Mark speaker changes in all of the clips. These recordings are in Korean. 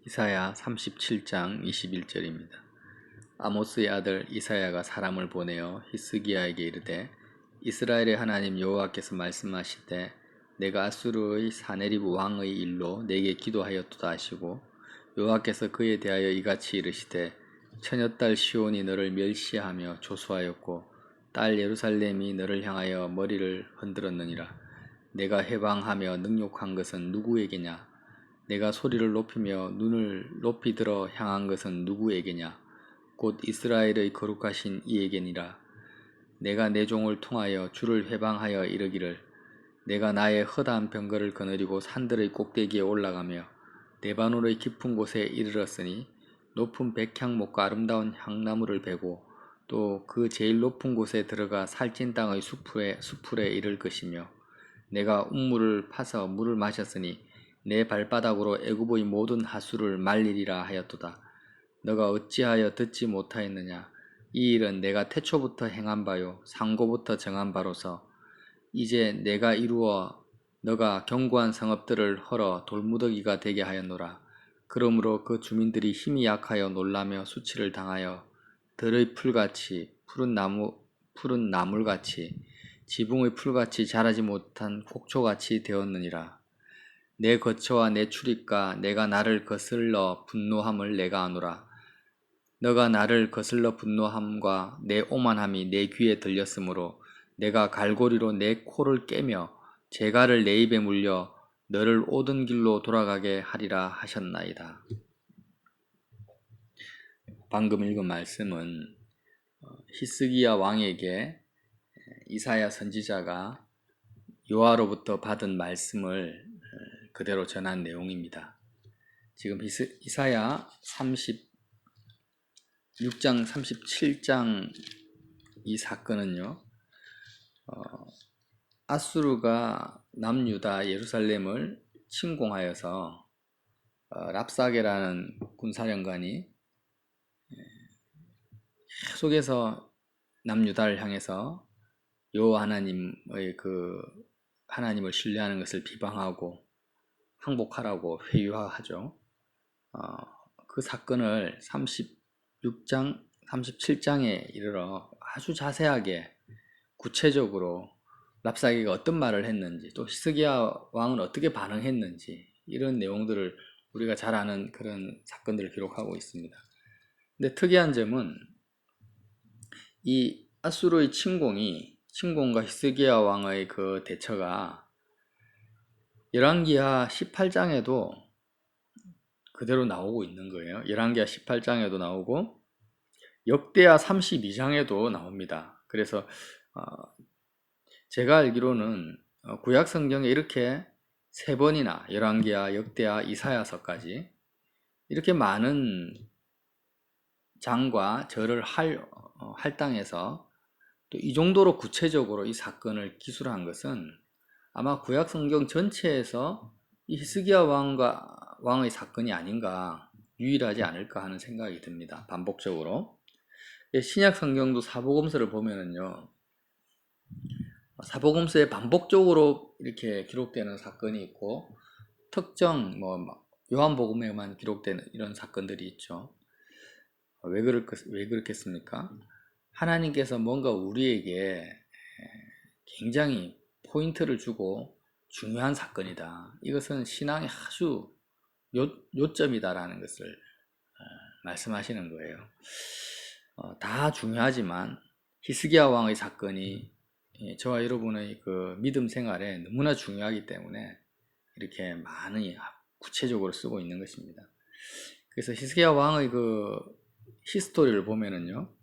Speaker 1: 이사야 37장 21절입니다. 아모스의 아들 이사야가 사람을 보내어 히스기야에게 이르되 이스라엘의 하나님 여호와께서 말씀하시되 내가 아수르의 사네립 왕의 일로 내게 기도하였도다 하시고 여호와께서 그에 대하여 이같이 이르시되 처녀딸 시온이 너를 멸시하며 조소하였고 딸 예루살렘이 너를 향하여 머리를 흔들었느니라. 내가 해방하며 능욕한 것은 누구에게냐? 내가 소리를 높이며 눈을 높이 들어 향한 것은 누구에게냐? 곧 이스라엘의 거룩하신 이에게니라. 내가 내 종을 통하여 주를 해방하여 이르기를 내가 나의 허다한 병거를 거느리고 산들의 꼭대기에 올라가며 레바논의 깊은 곳에 이르렀으니 높은 백향목과 아름다운 향나무를 베고 또 그 제일 높은 곳에 들어가 살찐 땅의 수풀에 이를 것이며 내가 운물을 파서 물을 마셨으니 내 발바닥으로 애굽의 모든 하수를 말리리라 하였도다. 너가 어찌하여 듣지 못하였느냐? 이 일은 내가 태초부터 행한 바요 상고부터 정한 바로서 이제 내가 이루어 너가 견고한 성읍들을 헐어 돌무더기가 되게 하였노라. 그러므로 그 주민들이 힘이 약하여 놀라며 수치를 당하여 들의 풀같이 푸른 나물같이 지붕의 풀같이 자라지 못한 곡초같이 되었느니라. 내 거처와 내 출입과 내가 나를 거슬러 분노함을 내가 아노라. 너가 나를 거슬러 분노함과 내 오만함이 내 귀에 들렸으므로 내가 갈고리로 내 코를 깨며 재갈을 내 입에 물려 너를 오던 길로 돌아가게 하리라 하셨나이다. 방금 읽은 말씀은 히스기야 왕에게 이사야 선지자가 여호와로부터 받은 말씀을 그대로 전한 내용입니다. 지금 이사야 36장, 37장 이 사건은요, 아수르가 남유다 예루살렘을 침공하여서 랍사게라는 군사령관이 계속해서 남유다를 향해서 여호와 하나님의 하나님을 신뢰하는 것을 비방하고 항복하라고 회유하죠. 그 사건을 36장, 37장에 이르러 아주 자세하게 구체적으로 랍사게가 어떤 말을 했는지 또 히스기야 왕은 어떻게 반응했는지 이런 내용들을 우리가 잘 아는 그런 사건들을 기록하고 있습니다. 근데 특이한 점은 이 아수르의 침공과 히스기야 왕의 그 대처가 열왕기하 18장에도 그대로 나오고 있는 거예요. 열왕기하 18장에도 나오고 역대하 32장에도 나옵니다. 그래서 제가 알기로는 구약 성경에 이렇게 3번이나 열왕기하, 역대하, 이사야서까지 이렇게 많은 장과 절을 할당해서 또 이 정도로 구체적으로 이 사건을 기술한 것은 아마 구약 성경 전체에서 이 히스기야 왕의 사건이 아닌가, 유일하지 않을까 하는 생각이 듭니다. 반복적으로. 신약 성경도 사복음서를 보면은요, 사복음서에 반복적으로 이렇게 기록되는 사건이 있고, 특정 요한복음에만 기록되는 이런 사건들이 있죠. 왜 그렇겠습니까? 하나님께서 뭔가 우리에게 굉장히 포인트를 주고 중요한 사건이다. 이것은 신앙의 아주 요점이다라는 것을 말씀하시는 거예요. 다 중요하지만 히스기야 왕의 사건이 저와 여러분의 그 믿음 생활에 너무나 중요하기 때문에 이렇게 많이 구체적으로 쓰고 있는 것입니다. 그래서 히스기야 왕의 그 히스토리를 보면은요,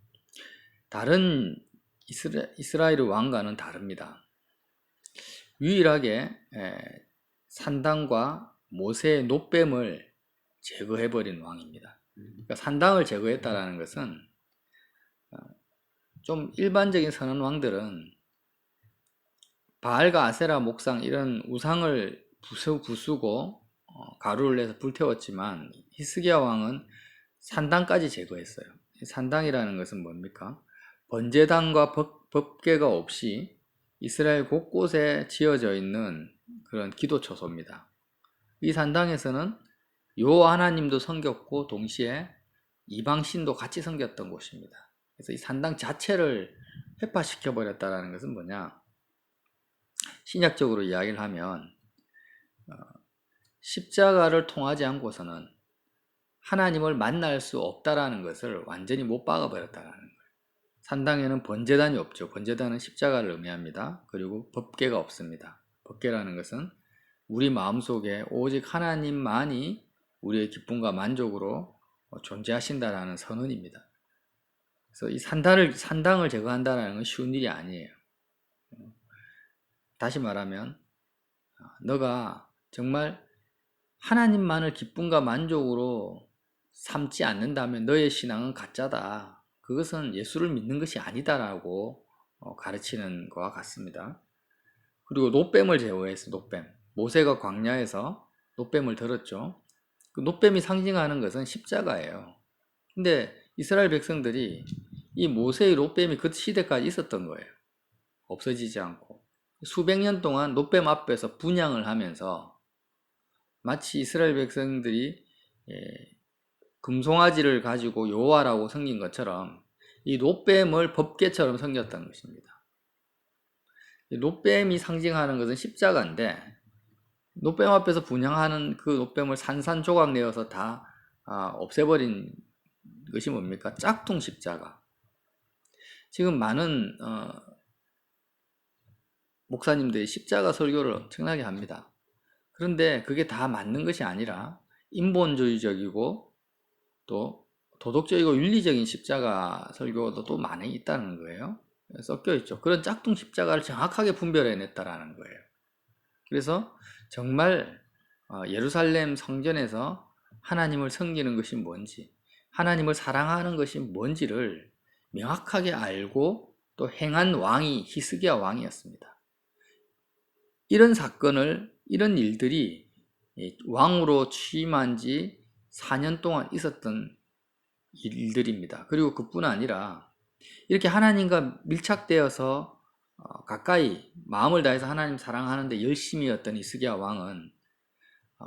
Speaker 1: 다른 이스라엘 왕과는 다릅니다. 유일하게 산당과 모세의 노뱀을 제거해버린 왕입니다. 그러니까 산당을 제거했다라는 것은 좀 일반적인 선원 왕들은 바알과 아세라 목상 이런 우상을 부수고 가루를 내서 불태웠지만 히스기야 왕은 산당까지 제거했어요. 산당이라는 것은 뭡니까? 번제단과 법궤가 없이 이스라엘 곳곳에 지어져 있는 그런 기도 처소입니다. 이 산당에서는 여호와 하나님도 섬겼고 동시에 이방신도 같이 섬겼던 곳입니다. 그래서 이 산당 자체를 회파시켜 버렸다는 것은 뭐냐? 신약적으로 이야기를 하면 십자가를 통하지 않고서는 하나님을 만날 수 없다라는 것을 완전히 못 박아 버렸다는 거예요. 산당에는 번제단이 없죠. 번제단은 십자가를 의미합니다. 그리고 법궤가 없습니다. 법궤라는 것은 우리 마음속에 오직 하나님만이 우리의 기쁨과 만족으로 존재하신다라는 선언입니다. 그래서 이 산당을 제거한다는 건 쉬운 일이 아니에요. 다시 말하면 너가 정말 하나님만을 기쁨과 만족으로 삼지 않는다면 너의 신앙은 가짜다. 그것은 예수를 믿는 것이 아니다라고 가르치는 것과 같습니다. 그리고 노뱀을 제거해서 노뱀. 모세가 광야에서 노뱀을 들었죠. 그 노뱀이 상징하는 것은 십자가예요. 근데 이스라엘 백성들이 이 모세의 노뱀이 그 시대까지 있었던 거예요. 없어지지 않고. 수백 년 동안 노뱀 앞에서 분향을 하면서 마치 이스라엘 백성들이 금송아지를 가지고 여호와라고 섬긴 것처럼 이 노뱀을 법궤처럼 섬겼던 것입니다. 노뱀이 상징하는 것은 십자가인데 노뱀 앞에서 분향하는 그 노뱀을 산산조각 내어서 다 없애버린 것이 뭡니까? 짝퉁 십자가. 지금 많은 목사님들이 십자가 설교를 엄청나게 합니다. 그런데 그게 다 맞는 것이 아니라 인본주의적이고 또 도덕적이고 윤리적인 십자가 설교도 또 많이 있다는 거예요. 섞여 있죠. 그런 짝퉁 십자가를 정확하게 분별해냈다라는 거예요. 그래서 정말 예루살렘 성전에서 하나님을 섬기는 것이 뭔지, 하나님을 사랑하는 것이 뭔지를 명확하게 알고 또 행한 왕이 히스기야 왕이었습니다. 이런 사건을, 이런 일들이 왕으로 취임한 지 4년 동안 있었던 일들입니다. 그리고 그뿐 아니라 이렇게 하나님과 밀착되어서 가까이 마음을 다해서 하나님 사랑하는데 열심이었던 히스기야 왕은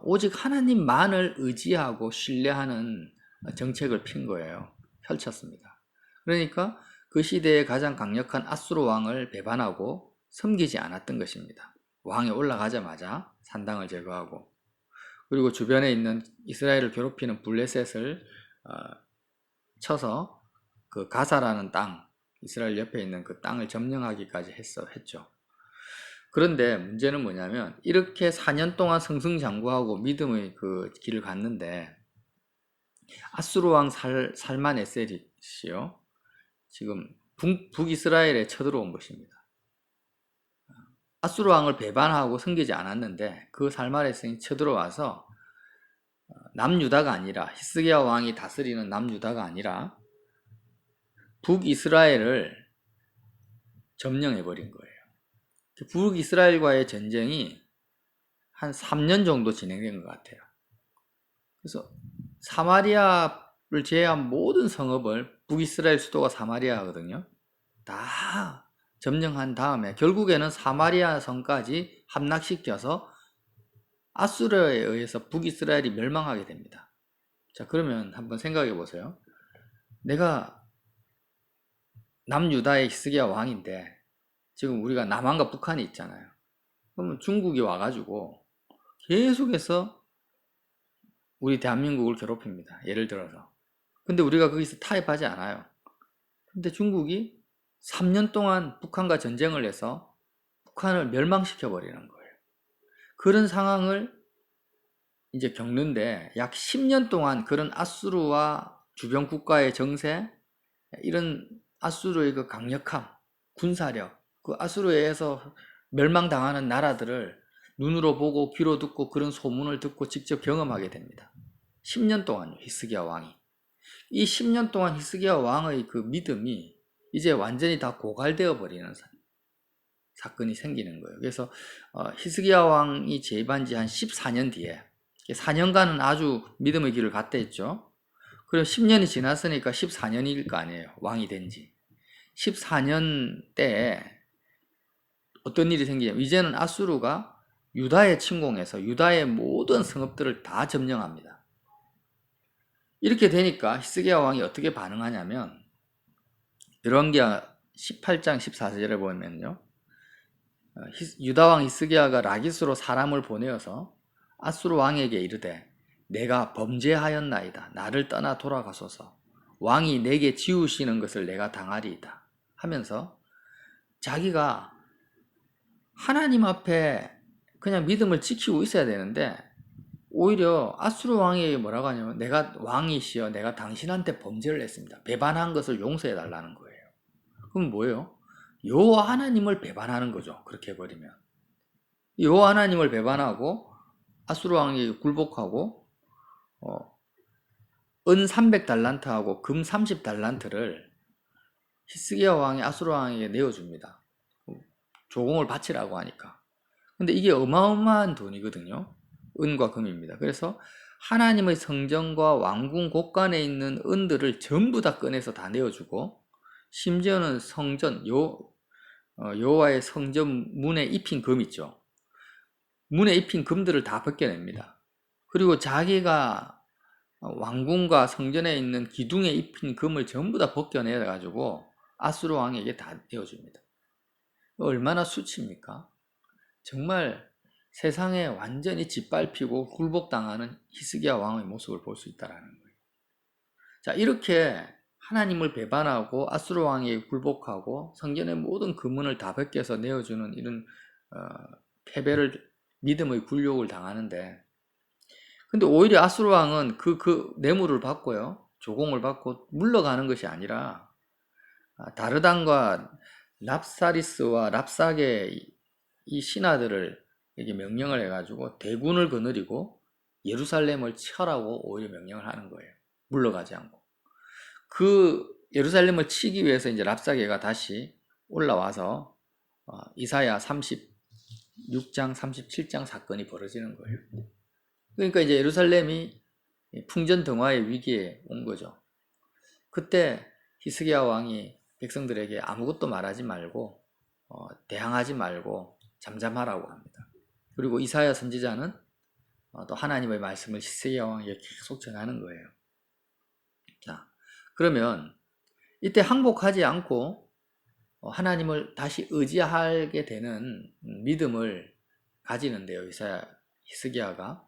Speaker 1: 오직 하나님만을 의지하고 신뢰하는 정책을 핀 거예요. 펼쳤습니다. 그러니까 그 시대의 가장 강력한 아수르 왕을 배반하고 섬기지 않았던 것입니다. 왕에 올라가자마자 산당을 제거하고, 그리고 주변에 있는 이스라엘을 괴롭히는 블레셋을 쳐서 그 가사라는 땅, 이스라엘 옆에 있는 그 땅을 점령하기까지 했죠. 그런데 문제는 뭐냐면 이렇게 4년 동안 승승장구하고 믿음의 그 길을 갔는데 아수르 왕 살만에셀이요, 지금 북이스라엘에 쳐들어온 것입니다. 아수르 왕을 배반하고 섬기지 않았는데 그 살만에셀이 쳐들어와서 남유다가 아니라, 히스기야 왕이 다스리는 남유다가 아니라 북이스라엘을 점령해버린 거예요. 북이스라엘과의 전쟁이 한 3년 정도 진행된 것 같아요. 그래서 사마리아를 제외한 모든 성읍을, 북이스라엘 수도가 사마리아거든요, 다 점령한 다음에 결국에는 사마리아 성까지 함락시켜서 아수르에 의해서 북이스라엘이 멸망하게 됩니다. 자, 그러면 한번 생각해 보세요. 내가 남유다의 히스기야 왕인데 지금 우리가 남한과 북한이 있잖아요. 그러면 중국이 와가지고 계속해서 우리 대한민국을 괴롭힙니다. 예를 들어서. 근데 우리가 거기서 타협하지 않아요. 근데 중국이 3년 동안 북한과 전쟁을 해서 북한을 멸망시켜 버리는 거예요. 그런 상황을 이제 겪는데 약 10년 동안 그런 아수르와 주변 국가의 정세, 이런 아수르의 그 강력함, 군사력, 그 아수르에 의해서 멸망당하는 나라들을 눈으로 보고 귀로 듣고 그런 소문을 듣고 직접 경험하게 됩니다. 10년 동안요, 히스기야 왕이. 이 10년 동안 히스기야 왕의 그 믿음이 이제 완전히 다 고갈되어 버리는 사건이 생기는 거예요. 그래서 히스기야 왕이 재임한 지 한 14년 뒤에, 4년간은 아주 믿음의 길을 갔다 했죠. 그리고 10년이 지났으니까 14년일 거 아니에요, 왕이 된 지. 14년 때에 어떤 일이 생기냐면 이제는 아수르가 유다에 침공해서 유다의 모든 성읍들을 다 점령합니다. 이렇게 되니까 히스기야 왕이 어떻게 반응하냐면 열왕기하 18장 14절에 보면요. 유다 왕 히스기야가 라기스로 사람을 보내어서 아수르 왕에게 이르되 내가 범죄하였나이다. 나를 떠나 돌아가소서. 왕이 내게 지우시는 것을 내가 당하리이다. 하면서 자기가 하나님 앞에 그냥 믿음을 지키고 있어야 되는데 오히려 아수르 왕에게 뭐라고 하냐면 내가 왕이시여 내가 당신한테 범죄를 했습니다. 배반한 것을 용서해 달라는 거예요. 그럼 뭐예요? 여호와 하나님을 배반하는 거죠. 그렇게 해버리면 여호와 하나님을 배반하고 아수르 왕에게 굴복하고 은 300달란트하고 금 30달란트를 히스기야 왕이 아수르 왕에게 내어줍니다. 조공을 바치라고 하니까. 근데 이게 어마어마한 돈이거든요. 은과 금입니다. 그래서 하나님의 성전과 왕궁 곳간에 있는 은들을 전부 다 꺼내서 다 내어주고 심지어는 성전, 여호와의 성전 문에 입힌 금 있죠. 문에 입힌 금들을 다 벗겨냅니다. 그리고 자기가 왕궁과 성전에 있는 기둥에 입힌 금을 전부 다 벗겨내가지고 아수르 왕에게 다 내어줍니다. 얼마나 수치입니까? 정말 세상에 완전히 짓밟히고 굴복당하는 히스기야 왕의 모습을 볼 수 있다는 거예요. 자, 이렇게 하나님을 배반하고 아수르 왕에게 굴복하고 성전의 모든 금문을 다 벗겨서 내어주는 이런 패배를 믿음의 굴욕을 당하는데, 근데 오히려 아수르 왕은 그 뇌물을 받고요, 조공을 받고 물러가는 것이 아니라 다르단과 랍사리스와 랍사게 이 신하들을 이렇게 명령을 해가지고 대군을 거느리고 예루살렘을 치라고 오히려 명령을 하는 거예요. 물러가지 않고. 그 예루살렘을 치기 위해서 이제 랍사게가 다시 올라와서 이사야 36장, 37장 사건이 벌어지는 거예요. 그러니까 이제 예루살렘이 풍전등화의 위기에 온 거죠. 그때 히스기야 왕이 백성들에게 아무것도 말하지 말고 대항하지 말고 잠잠하라고 합니다. 그리고 이사야 선지자는 또 하나님의 말씀을 히스기야 왕에게 계속 전하는 거예요. 자, 그러면 이때 항복하지 않고 하나님을 다시 의지하게 되는 믿음을 가지는데요. 히스기야가.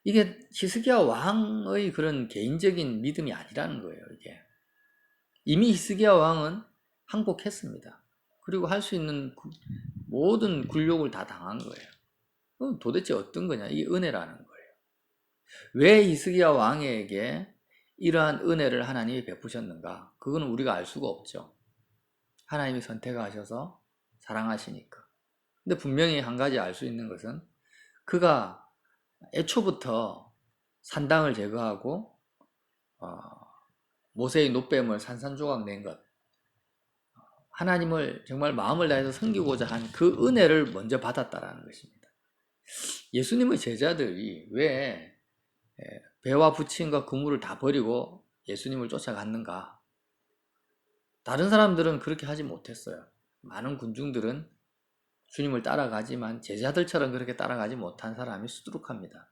Speaker 1: 이게 히스기야 왕의 그런 개인적인 믿음이 아니라는 거예요. 이게 이미 히스기야 왕은 항복했습니다. 그리고 할 수 있는 모든 굴욕을 다 당한 거예요. 그럼 도대체 어떤 거냐? 이 은혜라는 거예요. 왜 히스기야 왕에게 이러한 은혜를 하나님이 베푸셨는가? 그거는 우리가 알 수가 없죠. 하나님이 선택하셔서 사랑하시니까. 근데 분명히 한 가지 알 수 있는 것은 그가 애초부터 산당을 제거하고 모세의 노뱀을 산산조각 낸 것, 하나님을 정말 마음을 다해서 섬기고자 한 그 은혜를 먼저 받았다라는 것입니다. 예수님의 제자들이 왜 배와 부침과 그물을 다 버리고 예수님을 쫓아갔는가? 다른 사람들은 그렇게 하지 못했어요. 많은 군중들은 주님을 따라가지만 제자들처럼 그렇게 따라가지 못한 사람이 수두룩합니다.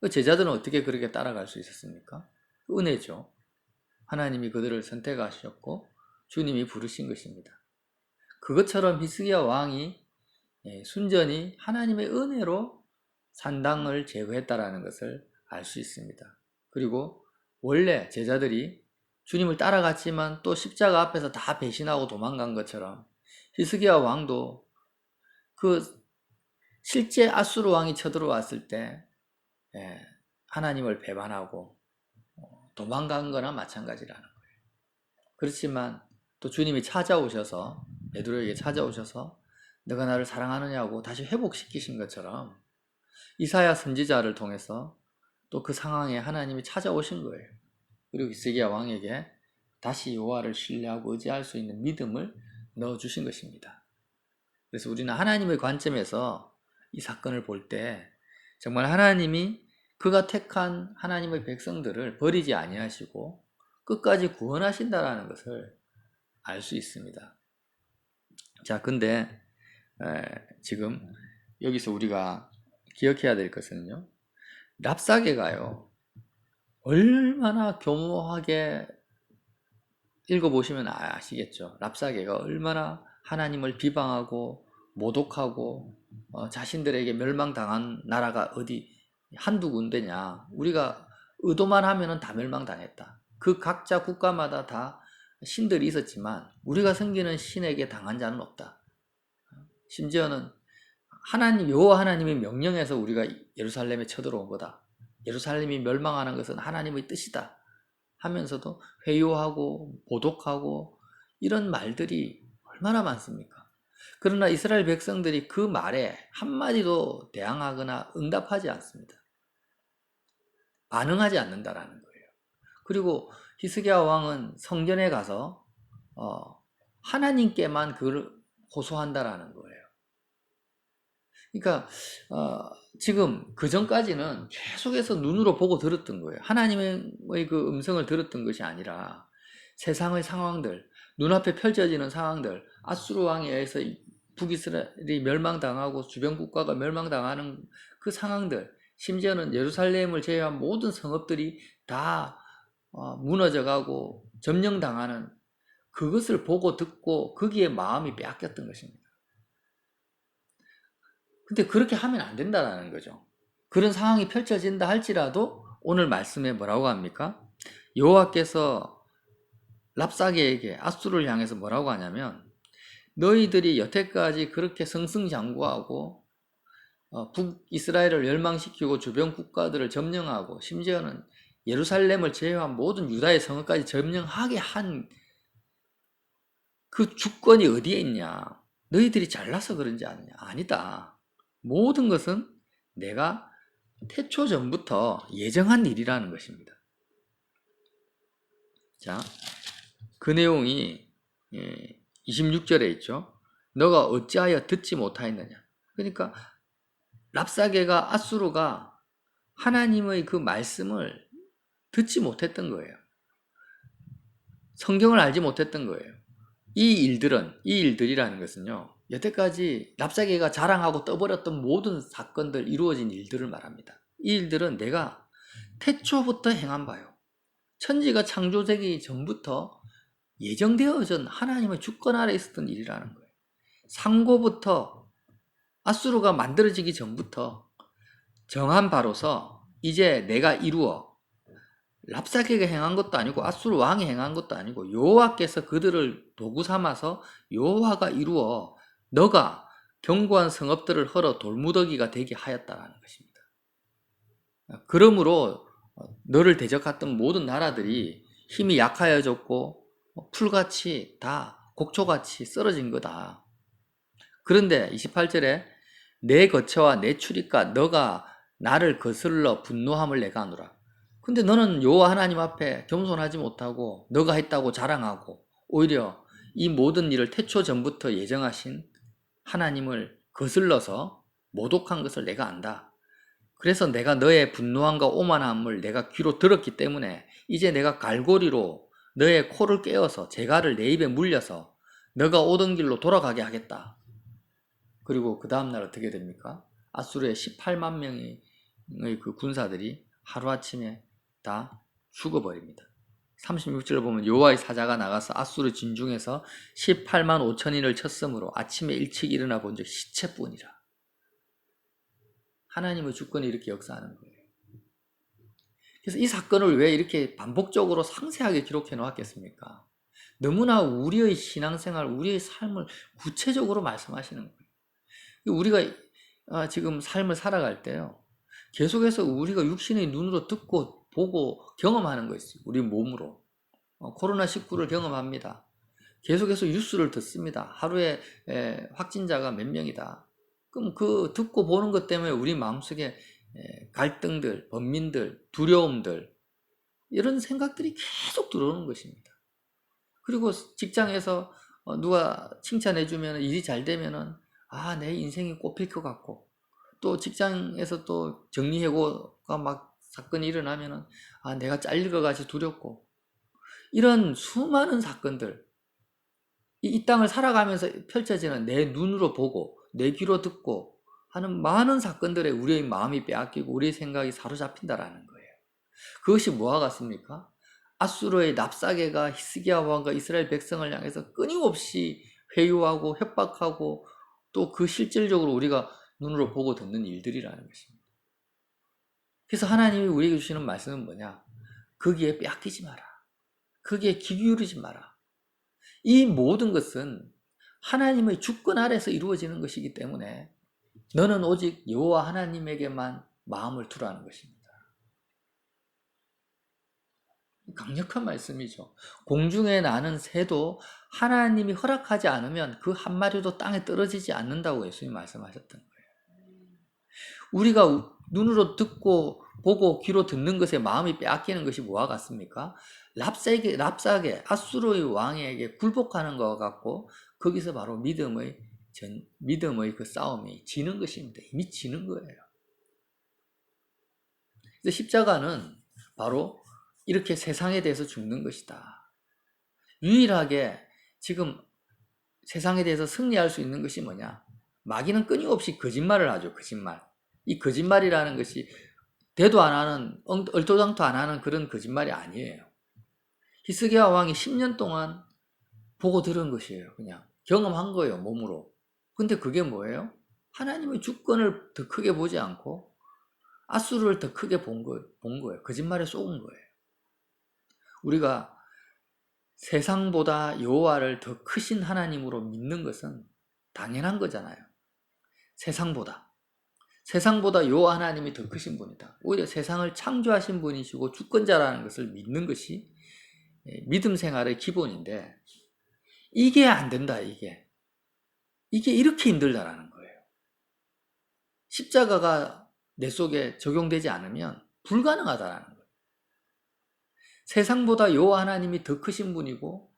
Speaker 1: 그 제자들은 어떻게 그렇게 따라갈 수 있었습니까? 은혜죠. 하나님이 그들을 선택하셨고 주님이 부르신 것입니다. 그것처럼 히스기야 왕이 순전히 하나님의 은혜로 산당을 제거했다라는 것을 알 수 있습니다. 그리고 원래 제자들이 주님을 따라갔지만 또 십자가 앞에서 다 배신하고 도망간 것처럼 히스기야 왕도 그 실제 아수르 왕이 쳐들어왔을 때 하나님을 배반하고 도망간 거나 마찬가지라는 거예요. 그렇지만 또 주님이 찾아오셔서 베드로에게 찾아오셔서 너가 나를 사랑하느냐고 다시 회복시키신 것처럼 이사야 선지자를 통해서 또 그 상황에 하나님이 찾아오신 거예요. 그리고 히스기야 왕에게 다시 여호와를 신뢰하고 의지할 수 있는 믿음을 넣어주신 것입니다. 그래서 우리는 하나님의 관점에서 이 사건을 볼 때 정말 하나님이 그가 택한 하나님의 백성들을 버리지 아니하시고 끝까지 구원하신다라는 것을 알 수 있습니다. 자, 근데 지금 여기서 우리가 기억해야 될 것은요, 랍사게가요 얼마나 교묘하게 읽어보시면 아시겠죠. 랍사게가 얼마나 하나님을 비방하고 모독하고 자신들에게 멸망당한 나라가 어디 한두 군데냐. 우리가 의도만 하면은 다 멸망당했다. 그 각자 국가마다 다 신들이 있었지만 우리가 섬기는 신에게 당한 자는 없다. 심지어는 하나님, 여호와 하나님이 명령해서 우리가 예루살렘에 쳐들어온 거다. 예루살렘이 멸망하는 것은 하나님의 뜻이다 하면서도 회유하고 모독하고 이런 말들이 얼마나 많습니까? 그러나 이스라엘 백성들이 그 말에 한마디도 대항하거나 응답하지 않습니다. 반응하지 않는다라는 거예요. 그리고 히스기야 왕은 성전에 가서 하나님께만 그걸 호소한다라는 거예요. 그러니까 지금 그 전까지는 계속해서 눈으로 보고 들었던 거예요. 하나님의 그 음성을 들었던 것이 아니라 세상의 상황들, 눈앞에 펼쳐지는 상황들, 아수르 왕에 의해서 북이스라엘이 멸망당하고 주변 국가가 멸망당하는 그 상황들, 심지어는 예루살렘을 제외한 모든 성읍들이 다 무너져가고 점령당하는 그것을 보고 듣고 거기에 마음이 빼앗겼던 것입니다. 근데 그렇게 하면 안 된다는 거죠. 그런 상황이 펼쳐진다 할지라도 오늘 말씀에 뭐라고 합니까? 여호와께서 랍사게에게 아수르를 향해서 뭐라고 하냐면 너희들이 여태까지 그렇게 승승장구하고 북이스라엘을 멸망시키고 주변 국가들을 점령하고 심지어는 예루살렘을 제외한 모든 유다의 성읍까지 점령하게 한 그 주권이 어디에 있냐? 너희들이 잘나서 그런지 아니냐? 아니다. 모든 것은 내가 태초 전부터 예정한 일이라는 것입니다. 자, 그 내용이 26절에 있죠. 너가 어찌하여 듣지 못하였느냐? 그러니까 랍사게가 아수르가 하나님의 그 말씀을 듣지 못했던 거예요. 성경을 알지 못했던 거예요. 이 일들이라는 것은요. 여태까지 랍사게가 자랑하고 떠벌였던 모든 사건들, 이루어진 일들을 말합니다. 이 일들은 내가 태초부터 행한 바요. 천지가 창조되기 전부터 예정되어진 하나님의 주권 아래 있었던 일이라는 거예요. 상고부터 아수르가 만들어지기 전부터 정한 바로서 이제 내가 이루어 랍사게가 행한 것도 아니고 아수르 왕이 행한 것도 아니고 여호와께서 그들을 도구 삼아서 여호와가 이루어 너가 견고한 성읍들을 헐어 돌무더기가 되게 하였다라는 것입니다. 그러므로 너를 대적했던 모든 나라들이 힘이 약하여졌고 풀같이 다 곡초같이 쓰러진 거다. 그런데 28절에 내 거처와 내 출입과 너가 나를 거슬러 분노함을 내가 하노라. 근데 너는 여호와 하나님 앞에 겸손하지 못하고 너가 했다고 자랑하고 오히려 이 모든 일을 태초 전부터 예정하신 하나님을 거슬러서 모독한 것을 내가 안다. 그래서 내가 너의 분노함과 오만함을 내가 귀로 들었기 때문에 이제 내가 갈고리로 너의 코를 깨어서 재갈을 내 입에 물려서 너가 오던 길로 돌아가게 하겠다. 그리고 그 다음날 어떻게 됩니까? 아수르의 18만 명의 그 군사들이 하루아침에 다 죽어버립니다. 36절을 보면 여호와의 사자가 나가서 아수르 진중에서 18만 5천인을 쳤으므로 아침에 일찍 일어나 본 적 시체뿐이라. 하나님의 주권이 이렇게 역사하는 거예요. 그래서 이 사건을 왜 이렇게 반복적으로 상세하게 기록해 놓았겠습니까? 너무나 우리의 신앙생활, 우리의 삶을 구체적으로 말씀하시는 거예요. 우리가 지금 삶을 살아갈 때요. 계속해서 우리가 육신의 눈으로 듣고 보고 경험하는 거 있어요. 우리 몸으로. 코로나19를 경험합니다. 계속해서 뉴스를 듣습니다. 하루에 확진자가 몇 명이다. 그럼 그 듣고 보는 것 때문에 우리 마음속에 갈등들, 번민들, 두려움들 이런 생각들이 계속 들어오는 것입니다. 그리고 직장에서 누가 칭찬해주면 일이 잘 되면은 내 인생이 꽃필 것 같고 또 직장에서 또 정리해고가 막 사건이 일어나면은 내가 잘릴 것 같이 두렵고 이런 수많은 사건들 이 땅을 살아가면서 펼쳐지는 내 눈으로 보고 내 귀로 듣고 하는 많은 사건들에 우리의 마음이 빼앗기고 우리의 생각이 사로잡힌다라는 거예요. 그것이 뭐와 같습니까? 아수르의 랍사게가 히스기야 왕과 이스라엘 백성을 향해서 끊임없이 회유하고 협박하고 또 그 실질적으로 우리가 눈으로 보고 듣는 일들이라는 것입니다. 그래서 하나님이 우리에게 주시는 말씀은 뭐냐? 거기에 빼앗기지 마라. 거기에 귀 기울이지 마라. 이 모든 것은 하나님의 주권 아래서 이루어지는 것이기 때문에 너는 오직 여호와 하나님에게만 마음을 두라는 것입니다. 강력한 말씀이죠. 공중에 나는 새도 하나님이 허락하지 않으면 그 한 마리도 땅에 떨어지지 않는다고 예수님이 말씀하셨던 거예요. 우리가 눈으로 듣고 보고 귀로 듣는 것에 마음이 빼앗기는 것이 뭐와 같습니까? 랍사게 아수르의 왕에게 굴복하는 것과 같고 거기서 바로 믿음의 그 싸움이 지는 것입니다. 이미 지는 거예요. 그래서 십자가는 바로 이렇게 세상에 대해서 죽는 것이다. 유일하게 지금 세상에 대해서 승리할 수 있는 것이 뭐냐? 마귀는 끊임없이 거짓말을 하죠. 거짓말. 이 거짓말이라는 것이 대도 안 하는, 얼토당토 안 하는 그런 거짓말이 아니에요. 히스기야 왕이 10년 동안 보고 들은 것이에요. 그냥 경험한 거예요. 몸으로. 근데 그게 뭐예요? 하나님의 주권을 더 크게 보지 않고 아수르를 더 크게 본 거예요. 거짓말에 속은 거예요. 우리가 세상보다 여호와를 더 크신 하나님으로 믿는 것은 당연한 거잖아요. 세상보다 여호와 하나님이 더 크신 분이다. 오히려 세상을 창조하신 분이시고 주권자라는 것을 믿는 것이 믿음 생활의 기본인데 이게 안 된다. 이게 이렇게 힘들다라는 거예요. 십자가가 내 속에 적용되지 않으면 불가능하다라는 거예요. 세상보다 여호와 하나님이 더 크신 분이고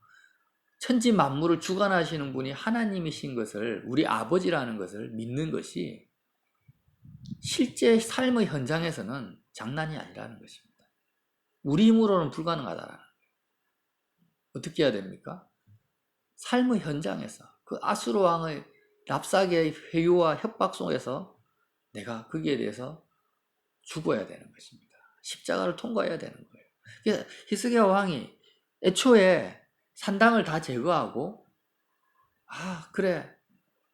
Speaker 1: 천지 만물을 주관하시는 분이 하나님이신 것을, 우리 아버지라는 것을 믿는 것이 실제 삶의 현장에서는 장난이 아니라는 것입니다. 우리 힘으로는 불가능하다라는 거예요. 어떻게 해야 됩니까? 삶의 현장에서 그 아수르 왕의 랍사게의 회유와 협박 속에서 내가 거기에 대해서 죽어야 되는 것입니다. 십자가를 통과해야 되는 거예요. 그래서 히스기야 왕이 애초에 산당을 다 제거하고 그래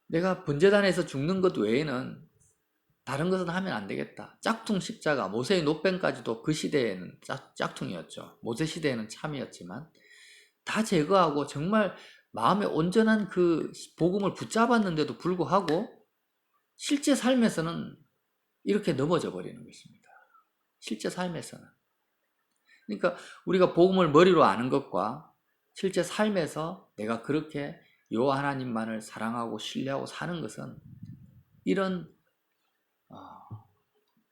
Speaker 1: 내가 번제단에서 죽는 것 외에는 다른 것은 하면 안 되겠다. 짝퉁 십자가, 모세의 노뱀까지도 그 시대에는 짝퉁이었죠. 모세 시대에는 참이었지만 다 제거하고 정말 마음에 온전한 그 복음을 붙잡았는데도 불구하고 실제 삶에서는 이렇게 넘어져 버리는 것입니다. 실제 삶에서는. 그러니까 우리가 복음을 머리로 아는 것과 실제 삶에서 내가 그렇게 여호와 하나님만을 사랑하고 신뢰하고 사는 것은 이런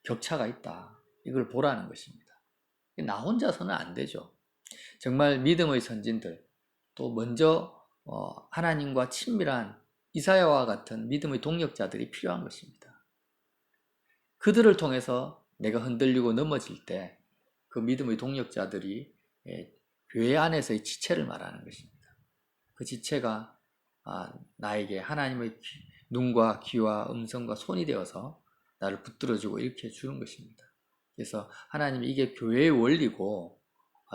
Speaker 1: 격차가 있다. 이걸 보라는 것입니다. 나 혼자서는 안 되죠. 정말 믿음의 선진들, 또 먼저 하나님과 친밀한 이사야와 같은 믿음의 동력자들이 필요한 것입니다. 그들을 통해서 내가 흔들리고 넘어질 때 그 믿음의 동력자들이 교회 안에서의 지체를 말하는 것입니다. 그 지체가 나에게 하나님의 눈과 귀와 음성과 손이 되어서 나를 붙들어주고 이렇게 주는 것입니다. 그래서 하나님이 이게 교회의 원리고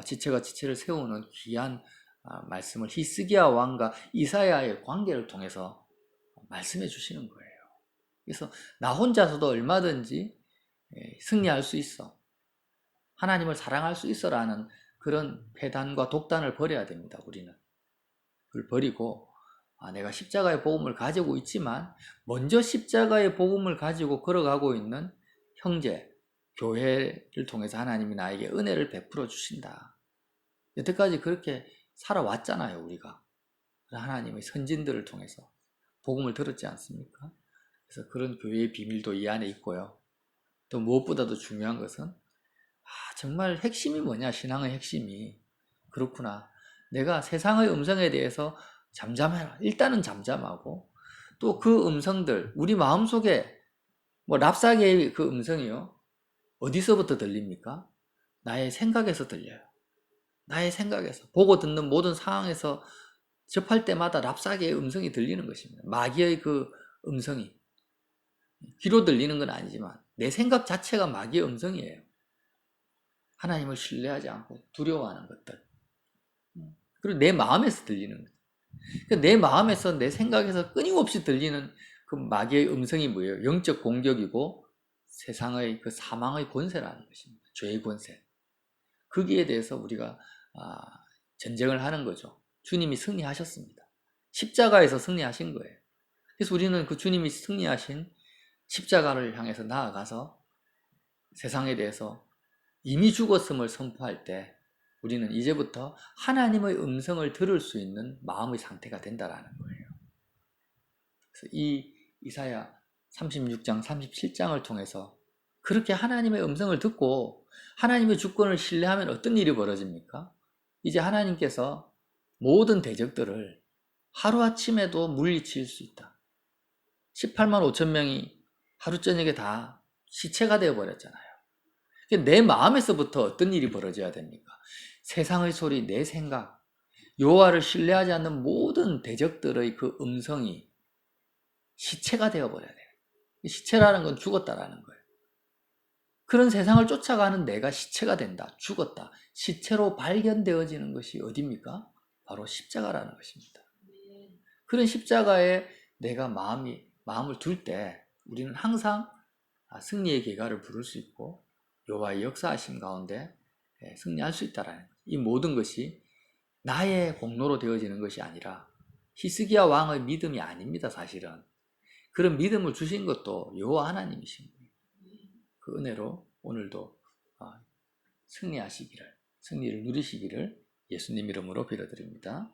Speaker 1: 지체가 지체를 세우는 귀한 말씀을 히스기야 왕과 이사야의 관계를 통해서 말씀해 주시는 거예요. 그래서 나 혼자서도 얼마든지 승리할 수 있어. 하나님을 사랑할 수 있어라는 그런 패단과 독단을 버려야 됩니다. 우리는. 그걸 버리고 내가 십자가의 복음을 가지고 있지만 먼저 십자가의 복음을 가지고 걸어가고 있는 형제, 교회를 통해서 하나님이 나에게 은혜를 베풀어 주신다. 여태까지 그렇게 살아왔잖아요. 우리가. 하나님의 선진들을 통해서 복음을 들었지 않습니까? 그래서 그런 교회의 비밀도 이 안에 있고요. 또 무엇보다도 중요한 것은 정말 핵심이 뭐냐? 신앙의 핵심이. 그렇구나. 내가 세상의 음성에 대해서 잠잠해라. 일단은 잠잠하고 또 그 음성들, 우리 마음속에 랍사게의 그 음성이요. 어디서부터 들립니까? 나의 생각에서 들려요. 나의 생각에서. 보고 듣는 모든 상황에서 접할 때마다 랍사게의 음성이 들리는 것입니다. 마귀의 그 음성이. 귀로 들리는 건 아니지만 내 생각 자체가 마귀의 음성이에요. 하나님을 신뢰하지 않고 두려워하는 것들. 그리고 내 마음에서 들리는 것. 그러니까 내 마음에서 내 생각에서 끊임없이 들리는 그 마귀의 음성이 뭐예요? 영적 공격이고 세상의 그 사망의 권세라는 것입니다. 죄의 권세. 거기에 대해서 우리가 전쟁을 하는 거죠. 주님이 승리하셨습니다. 십자가에서 승리하신 거예요. 그래서 우리는 그 주님이 승리하신 십자가를 향해서 나아가서 세상에 대해서 이미 죽었음을 선포할 때 우리는 이제부터 하나님의 음성을 들을 수 있는 마음의 상태가 된다라는 거예요. 그래서 이 이사야 36장, 37장을 통해서 그렇게 하나님의 음성을 듣고 하나님의 주권을 신뢰하면 어떤 일이 벌어집니까? 이제 하나님께서 모든 대적들을 하루아침에도 물리칠 수 있다. 18만 5천 명이 하루 저녁에 다 시체가 되어버렸잖아요. 내 마음에서부터 어떤 일이 벌어져야 됩니까? 세상의 소리, 내 생각, 여호와를 신뢰하지 않는 모든 대적들의 그 음성이 시체가 되어버려야 돼요. 시체라는 건 죽었다라는 거예요. 그런 세상을 쫓아가는 내가 시체가 된다, 죽었다. 시체로 발견되어지는 것이 어디입니까? 바로 십자가라는 것입니다. 그런 십자가에 내가 마음을 둘 때 우리는 항상 승리의 계가를 부를 수 있고 여호와의 역사하심 가운데 승리할 수 있다라는 거예요. 이 모든 것이 나의 공로로 되어지는 것이 아니라 히스기야 왕의 믿음이 아닙니다. 사실은 그런 믿음을 주신 것도 여호와 하나님이신 거예요. 그 은혜로 오늘도 승리를 누리시기를 예수님 이름으로 빌어드립니다.